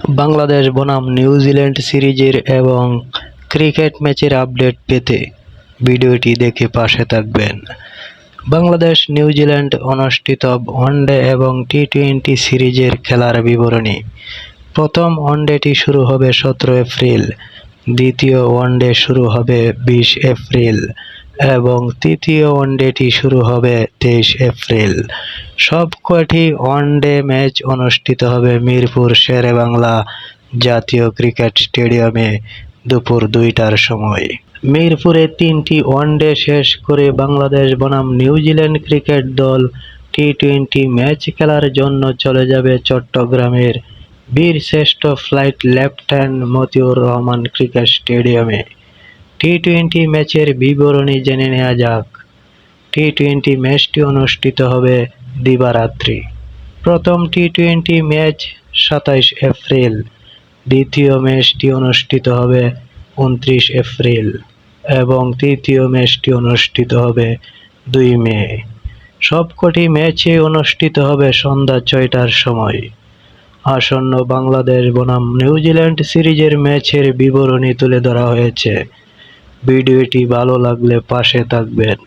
বাংলাদেশ বনাম নিউজিল্যান্ড সিরিজের এবং ক্রিকেট ম্যাচের আপডেট পেতে ভিডিওটি দেখে পাশে থাকবেন। বাংলাদেশ নিউজিল্যান্ড অনুষ্ঠিত ওয়ানডে এবং টি-20 সিরিজের খেলার বিবরণী। প্রথম ওয়ানডেটি শুরু হবে 17 এপ্রিল, দ্বিতীয় ওয়ানডে শুরু হবে 20 এপ্রিল এবং তৃতীয় ওয়ানডেটি শুরু হবে 23 এপ্রিল। সবকটি ওয়ানডে ম্যাচ অনুষ্ঠিত হবে মিরপুর শেরেবাংলা জাতীয় ক্রিকেট স্টেডিয়ামে দুপুর 2টার সময়। মিরপুরে 3টি ওয়ানডে শেষ করে বাংলাদেশ বনাম নিউজিল্যান্ড ক্রিকেট দল টি-20 ম্যাচ খেলার জন্য চলে যাবে চট্টগ্রামের বীরশ্রেষ্ঠ flight lieutenant Motiur Rahman cricket স্টেডিয়ামে। টি-20 ম্যাচের বিবরণী জেনে নেওয়া যাক। টি-20 ম্যাচটি অনুষ্ঠিত হবে দিবারাত্রি। প্রথম টি-20 ম্যাচ 27 এপ্রিল, দ্বিতীয় ম্যাচটি অনুষ্ঠিত হবে 29 এপ্রিল এবং তৃতীয় ম্যাচটি অনুষ্ঠিত হবে 2 মে। সবকটি ম্যাচই অনুষ্ঠিত হবে সন্ধ্যা 6টার সময়। আসন্ন বাংলাদেশ বনাম নিউজিল্যান্ড সিরিজের ম্যাচের বিবরণী তুলে ধরা হয়েছে। ভিডিওটি ভালো লাগলে পাশে থাকবেন।